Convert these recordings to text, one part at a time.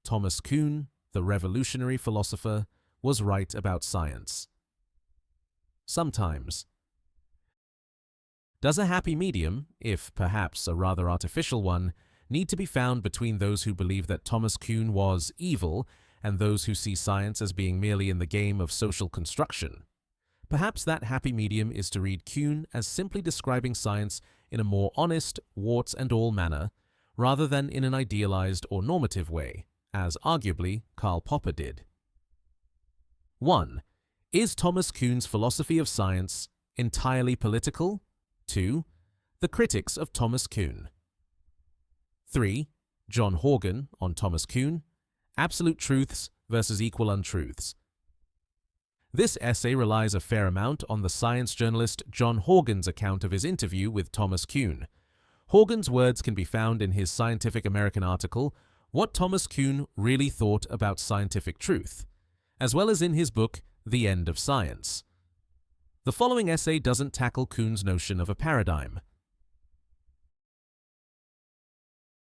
Thomas Kuhn, the revolutionary philosopher, was right about science. Sometimes. Does a happy medium, if perhaps a rather artificial one, need to be found between those who believe that Thomas Kuhn was evil and those who see science as being merely in the game of social construction? Perhaps that happy medium is to read Kuhn as simply describing science in a more honest, warts and all manner, rather than in an idealized or normative way, as arguably Karl Popper did. 1. Is Thomas Kuhn's philosophy of science entirely political? 2. The critics of Thomas Kuhn. 3. John Horgan on Thomas Kuhn, Absolute Truths versus Equal Untruths. This essay relies a fair amount on the science journalist John Horgan's account of his interview with Thomas Kuhn. Horgan's words can be found in his Scientific American article, What Thomas Kuhn Really Thought About Scientific Truth, as well as in his book, The End of Science. The following essay doesn't tackle Kuhn's notion of a paradigm.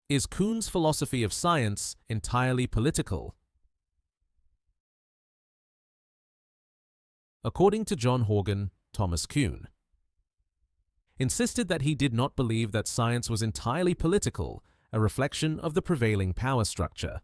Is Kuhn's philosophy of science entirely political? According to John Horgan, Thomas Kuhn insisted that he did not believe that science was entirely political, a reflection of the prevailing power structure.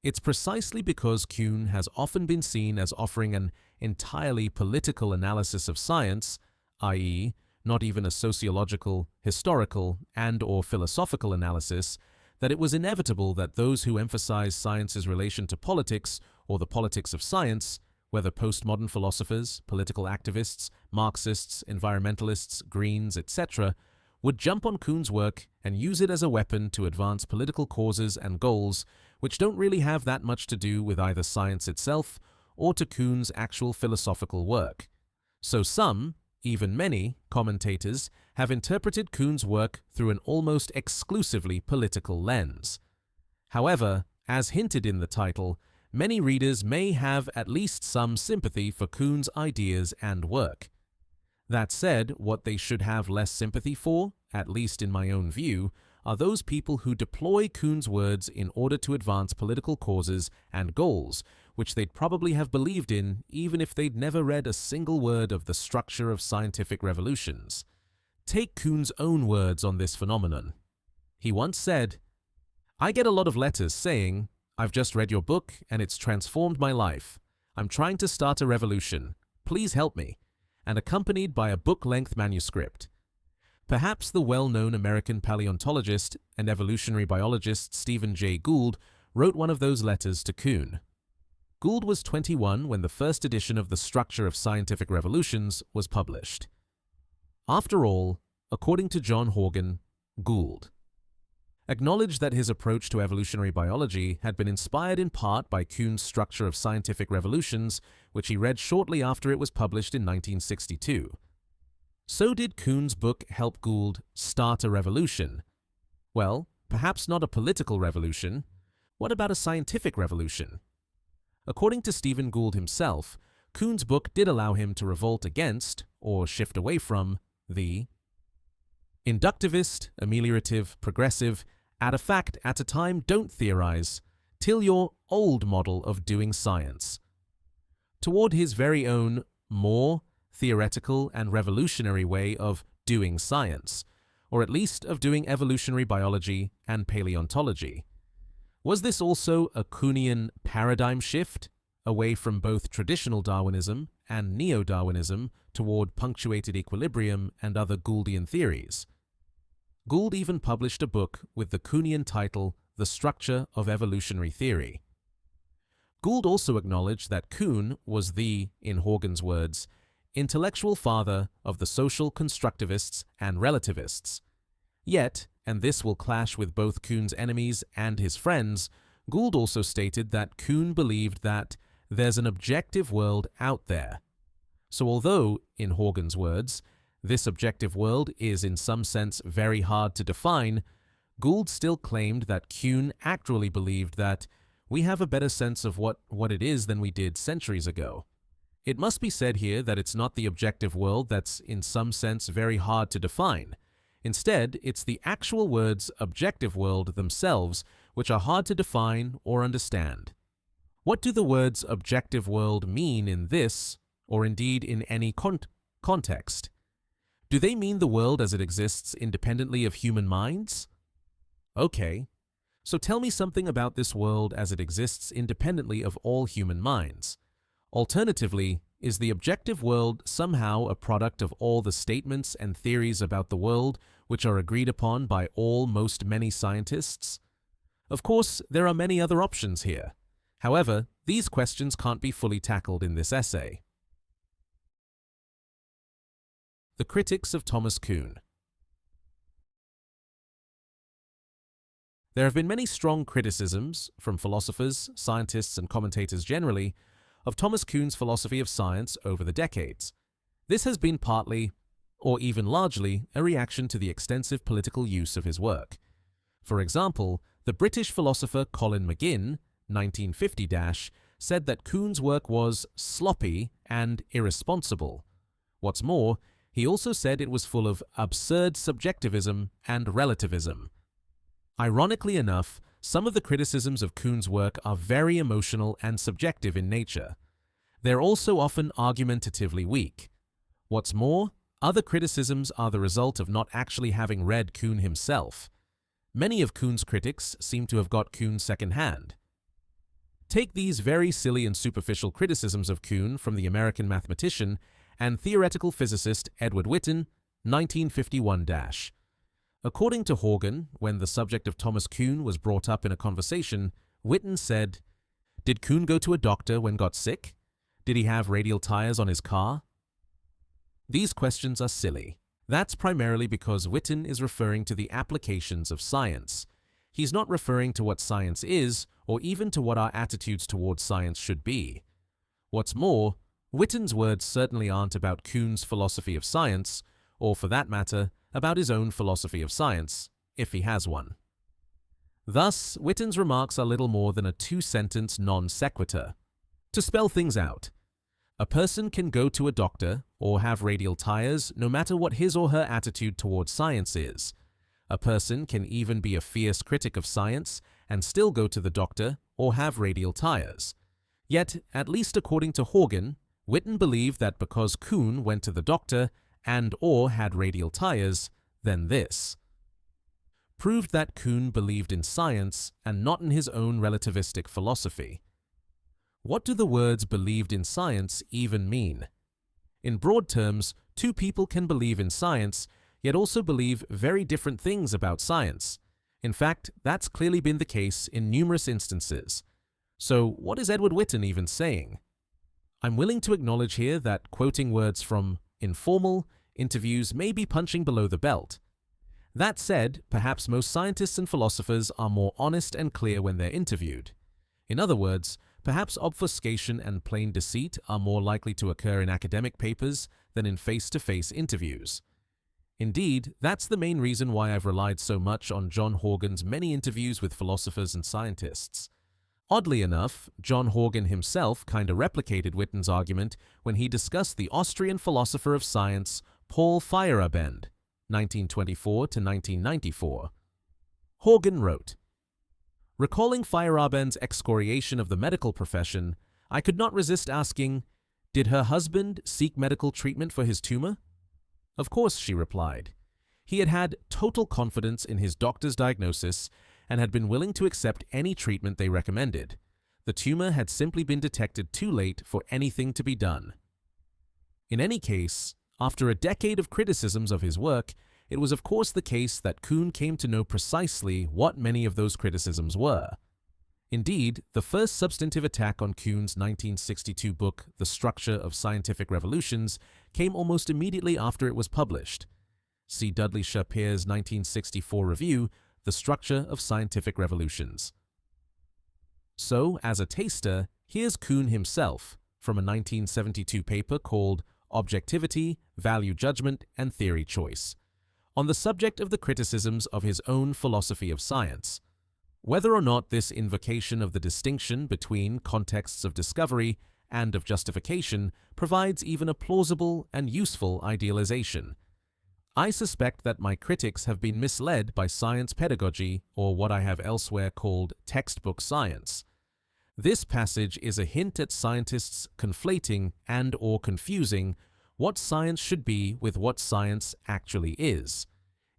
It's precisely because Kuhn has often been seen as offering an entirely political analysis of science, i.e., not even a sociological, historical, and/or philosophical analysis, that it was inevitable that those who emphasize science's relation to politics or the politics of science, whether postmodern philosophers, political activists, Marxists, environmentalists, Greens, etc., would jump on Kuhn's work and use it as a weapon to advance political causes and goals which don't really have that much to do with either science itself or to Kuhn's actual philosophical work. So some, even many, commentators have interpreted Kuhn's work through an almost exclusively political lens. However, as hinted in the title, many readers may have at least some sympathy for Kuhn's ideas and work. That said, what they should have less sympathy for, at least in my own view, are those people who deploy Kuhn's words in order to advance political causes and goals, which they'd probably have believed in even if they'd never read a single word of The Structure of Scientific Revolutions. Take Kuhn's own words on this phenomenon. He once said, "I get a lot of letters saying, 'I've just read your book and it's transformed my life. I'm trying to start a revolution. Please help me,' and accompanied by a book-length manuscript." Perhaps the well-known American paleontologist and evolutionary biologist Stephen Jay Gould wrote one of those letters to Kuhn. Gould was 21 when the first edition of The Structure of Scientific Revolutions was published. After all, according to John Horgan, Gould acknowledged that his approach to evolutionary biology had been inspired in part by Kuhn's Structure of Scientific Revolutions, which he read shortly after it was published in 1962. So did Kuhn's book help Gould start a revolution? Well, perhaps not a political revolution. What about a scientific revolution? According to Stephen Gould himself, Kuhn's book did allow him to revolt against, or shift away from, the inductivist, ameliorative, progressive, add a fact at a time, don't theorize, till your old model of doing science, toward his very own, more theoretical and revolutionary way of doing science, or at least of doing evolutionary biology and paleontology. Was this also a Kuhnian paradigm shift, away from both traditional Darwinism and neo-Darwinism toward punctuated equilibrium and other Gouldian theories? Gould even published a book with the Kuhnian title The Structure of Evolutionary Theory. Gould also acknowledged that Kuhn was the, in Horgan's words, intellectual father of the social constructivists and relativists. Yet, and this will clash with both Kuhn's enemies and his friends, Gould also stated that Kuhn believed that there's an objective world out there. So although, in Horgan's words, this objective world is in some sense very hard to define, Gould still claimed that Kuhn actually believed that we have a better sense of what it is than we did centuries ago. It must be said here that it's not the objective world that's in some sense very hard to define. Instead, it's the actual words objective world themselves which are hard to define or understand. What do the words objective world mean in this, or indeed in any context? Do they mean the world as it exists independently of human minds? Okay, so tell me something about this world as it exists independently of all human minds. Alternatively, is the objective world somehow a product of all the statements and theories about the world which are agreed upon by many scientists? Of course, there are many other options here. However, these questions can't be fully tackled in this essay. The critics of Thomas Kuhn. There have been many strong criticisms, from philosophers, scientists, and commentators generally, of Thomas Kuhn's philosophy of science over the decades. This has been partly, or even largely, a reaction to the extensive political use of his work. For example, the British philosopher Colin McGinn, 1950, said that Kuhn's work was sloppy and irresponsible. What's more, he also said it was full of absurd subjectivism and relativism. Ironically enough, some of the criticisms of Kuhn's work are very emotional and subjective in nature. They're also often argumentatively weak. What's more, other criticisms are the result of not actually having read Kuhn himself. Many of Kuhn's critics seem to have got Kuhn secondhand. Take these very silly and superficial criticisms of Kuhn from the American mathematician and theoretical physicist Edward Witten, 1951. According to Horgan, when the subject of Thomas Kuhn was brought up in a conversation, Witten said, "Did Kuhn go to a doctor when got sick? Did he have radial tires on his car?" These questions are silly. That's primarily because Witten is referring to the applications of science. He's not referring to what science is, or even to what our attitudes towards science should be. What's more, Witten's words certainly aren't about Kuhn's philosophy of science, or for that matter, about his own philosophy of science, if he has one. Thus, Witten's remarks are little more than a two-sentence non sequitur. To spell things out, a person can go to a doctor or have radial tires no matter what his or her attitude towards science is. A person can even be a fierce critic of science and still go to the doctor or have radial tires. Yet, at least according to Horgan, Witten believed that because Kuhn went to the doctor and/or had radial tires, then this proved that Kuhn believed in science and not in his own relativistic philosophy. What do the words "believed in science" even mean? In broad terms, two people can believe in science, yet also believe very different things about science. In fact, that's clearly been the case in numerous instances. So, what is Edward Witten even saying? I'm willing to acknowledge here that quoting words from informal interviews may be punching below the belt. That said, perhaps most scientists and philosophers are more honest and clear when they're interviewed. In other words, perhaps obfuscation and plain deceit are more likely to occur in academic papers than in face-to-face interviews. Indeed, that's the main reason why I've relied so much on John Horgan's many interviews with philosophers and scientists. Oddly enough, John Horgan himself kinda replicated Witten's argument when he discussed the Austrian philosopher of science Paul Feyerabend, 1924 to 1994. Horgan wrote, "Recalling Feyerabend's excoriation of the medical profession, I could not resist asking, 'Did her husband seek medical treatment for his tumor?' 'Of course,' she replied. He had had total confidence in his doctor's diagnosis and had been willing to accept any treatment they recommended. The tumor had simply been detected too late for anything to be done." In any case, after a decade of criticisms of his work, it was of course the case that Kuhn came to know precisely what many of those criticisms were. Indeed, the first substantive attack on Kuhn's 1962 book, The Structure of Scientific Revolutions, came almost immediately after it was published. See Dudley Shapir's 1964 review, The Structure of Scientific Revolutions. So, as a taster, here's Kuhn himself, from a 1972 paper called Objectivity, Value Judgment, and Theory Choice, on the subject of the criticisms of his own philosophy of science. Whether or not this invocation of the distinction between contexts of discovery and of justification provides even a plausible and useful idealization. I suspect that my critics have been misled by science pedagogy, or what I have elsewhere called textbook science. This passage is a hint at scientists conflating and/or confusing what science should be with what science actually is.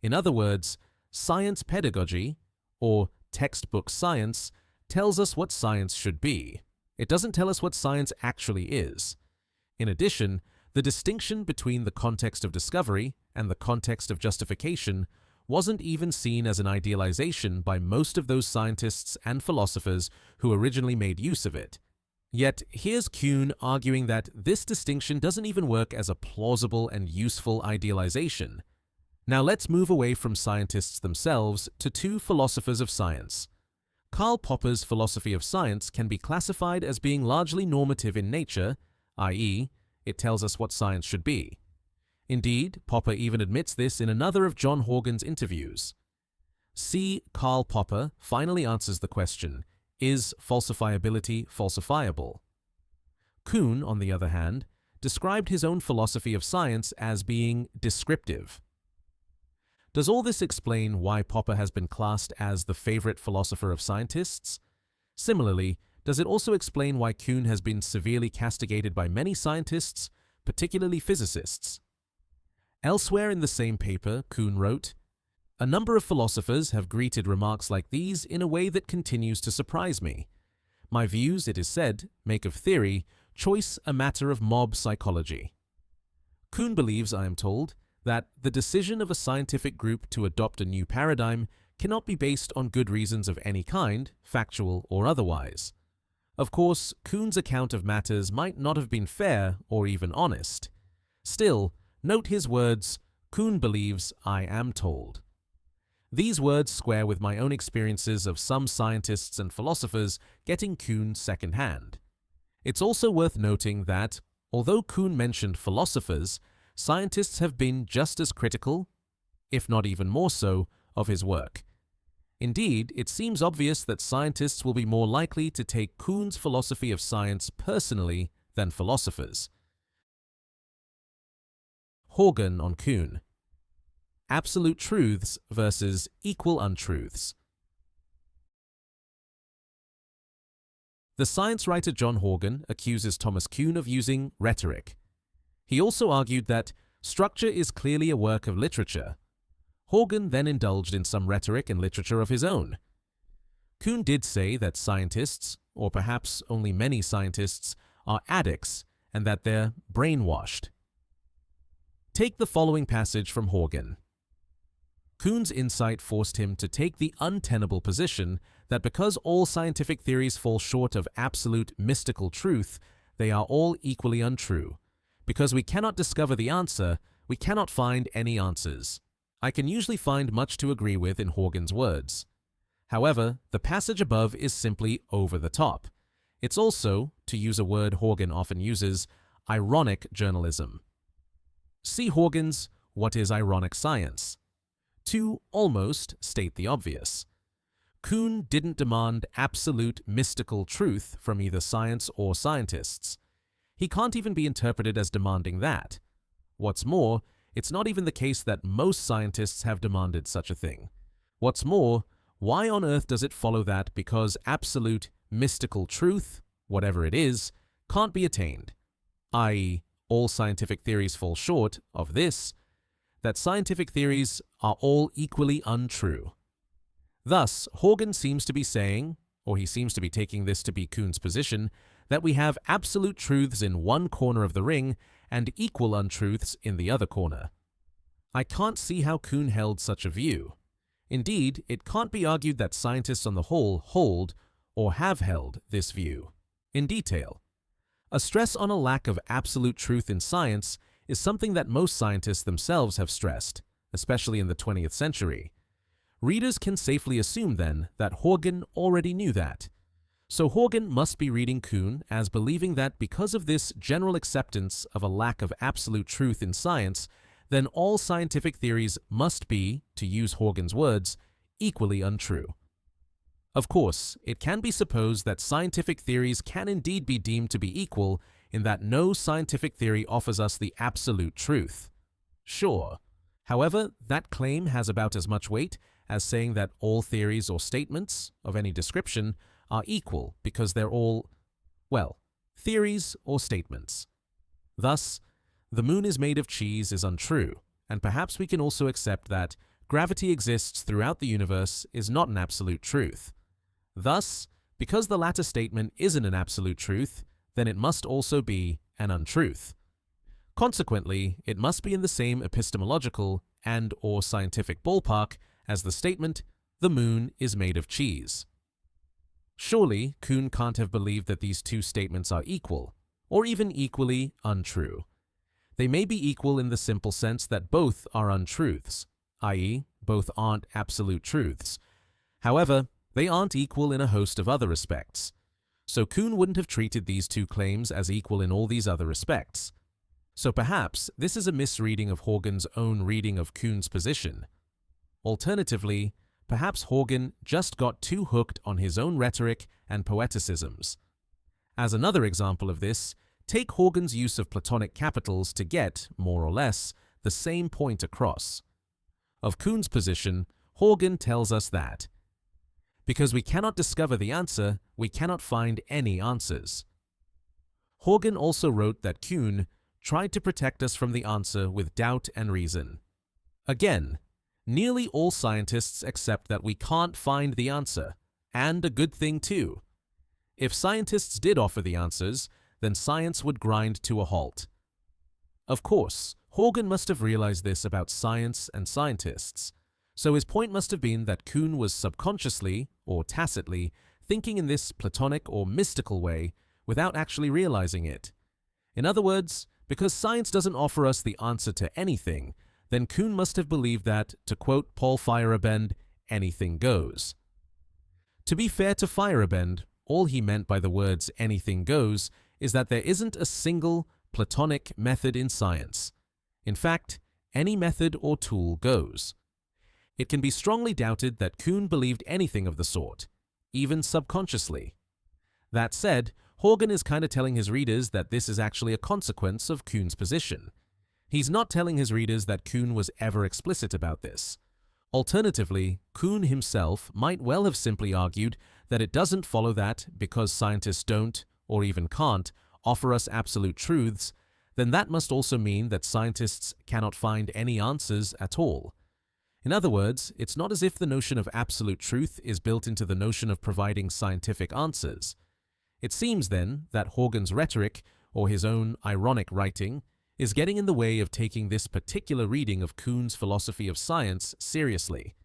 In other words, science pedagogy, or textbook science, tells us what science should be. It doesn't tell us what science actually is. In addition, the distinction between the context of discovery and the context of justification wasn't even seen as an idealization by most of those scientists and philosophers who originally made use of it. Yet here's Kuhn arguing that this distinction doesn't even work as a plausible and useful idealization. Now let's move away from scientists themselves to two philosophers of science. Karl Popper's philosophy of science can be classified as being largely normative in nature, i.e., it tells us what science should be. Indeed, Popper even admits this in another of John Horgan's interviews. C. Karl Popper finally answers the question, is falsifiability falsifiable? Kuhn, on the other hand, described his own philosophy of science as being descriptive. Does all this explain why Popper has been classed as the favorite philosopher of scientists? Similarly, does it also explain why Kuhn has been severely castigated by many scientists, particularly physicists? Elsewhere in the same paper, Kuhn wrote, "A number of philosophers have greeted remarks like these in a way that continues to surprise me. My views, it is said, make of theory, choice a matter of mob psychology." Kuhn believes, I am told, that the decision of a scientific group to adopt a new paradigm cannot be based on good reasons of any kind, factual or otherwise. Of course, Kuhn's account of matters might not have been fair or even honest. Still, note his words, Kuhn believes, I am told. These words square with my own experiences of some scientists and philosophers getting Kuhn secondhand. It's also worth noting that, although Kuhn mentioned philosophers, scientists have been just as critical, if not even more so, of his work. Indeed, it seems obvious that scientists will be more likely to take Kuhn's philosophy of science personally than philosophers. Horgan on Kuhn. Absolute truths versus equal untruths. The science writer John Horgan accuses Thomas Kuhn of using rhetoric. He also argued that structure is clearly a work of literature. Horgan then indulged in some rhetoric and literature of his own. Kuhn did say that scientists, or perhaps only many scientists, are addicts and that they're brainwashed. Take the following passage from Horgan. Kuhn's insight forced him to take the untenable position that because all scientific theories fall short of absolute mystical truth, they are all equally untrue. Because we cannot discover the answer, we cannot find any answers. I can usually find much to agree with in Horgan's words. However, the passage above is simply over the top. It's also, to use a word Horgan often uses, ironic journalism. See Horgan's What is Ironic Science? To almost state the obvious. Kuhn didn't demand absolute mystical truth from either science or scientists. He can't even be interpreted as demanding that. What's more, it's not even the case that most scientists have demanded such a thing. What's more, why on earth does it follow that because absolute mystical truth, whatever it is, can't be attained, i.e., all scientific theories fall short of this, that scientific theories are all equally untrue? Thus, Horgan seems to be saying, or he seems to be taking this to be Kuhn's position, that we have absolute truths in one corner of the ring and equal untruths in the other corner. I can't see how Kuhn held such a view. Indeed, it can't be argued that scientists on the whole hold, or have held, this view. In detail, a stress on a lack of absolute truth in science is something that most scientists themselves have stressed, especially in the 20th century. Readers can safely assume, then, that Horgan already knew that. So Horgan must be reading Kuhn as believing that because of this general acceptance of a lack of absolute truth in science, then all scientific theories must be, to use Horgan's words, equally untrue. Of course, it can be supposed that scientific theories can indeed be deemed to be equal in that no scientific theory offers us the absolute truth. Sure, However, that claim has about as much weight as saying that all theories or statements of any description are equal because they're all, well, theories or statements. Thus, the moon is made of cheese is untrue, and perhaps we can also accept that gravity exists throughout the universe is not an absolute truth. Thus, because the latter statement isn't an absolute truth, then it must also be an untruth. Consequently, it must be in the same epistemological and/or scientific ballpark as the statement, "The moon is made of cheese." Surely, Kuhn can't have believed that these two statements are equal, or even equally untrue. They may be equal in the simple sense that both are untruths, i.e., both aren't absolute truths. However, they aren't equal in a host of other respects. So Kuhn wouldn't have treated these two claims as equal in all these other respects. So perhaps this is a misreading of Huygens' own reading of Kuhn's position. Alternatively, perhaps Huygens just got too hooked on his own rhetoric and poeticisms. As another example of this, take Huygens' use of Platonic capitals to get, more or less, the same point across. Of Kuhn's position, Huygens tells us that because we cannot discover the answer, we cannot find any answers. Huygens also wrote that Kuhn tried to protect us from the answer with doubt and reason. Again, nearly all scientists accept that we can't find the answer, and a good thing too. If scientists did offer the answers, then science would grind to a halt. Of course, Huygens must have realized this about science and scientists, so his point must have been that Kuhn was subconsciously, or tacitly, thinking in this Platonic or mystical way without actually realizing it. In other words, because science doesn't offer us the answer to anything, then Kuhn must have believed that, to quote Paul Feyerabend, anything goes. To be fair to Feyerabend, all he meant by the words anything goes is that there isn't a single Platonic method in science. In fact, any method or tool goes. It can be strongly doubted that Kuhn believed anything of the sort, even subconsciously. That said, Huygens is kind of telling his readers that this is actually a consequence of Kuhn's position. He's not telling his readers that Kuhn was ever explicit about this. Alternatively, Kuhn himself might well have simply argued that it doesn't follow that because scientists don't, or even can't, offer us absolute truths, then that must also mean that scientists cannot find any answers at all. In other words, it's not as if the notion of absolute truth is built into the notion of providing scientific answers. It seems then that Huygens' rhetoric, or his own ironic writing, is getting in the way of taking this particular reading of Kuhn's philosophy of science seriously.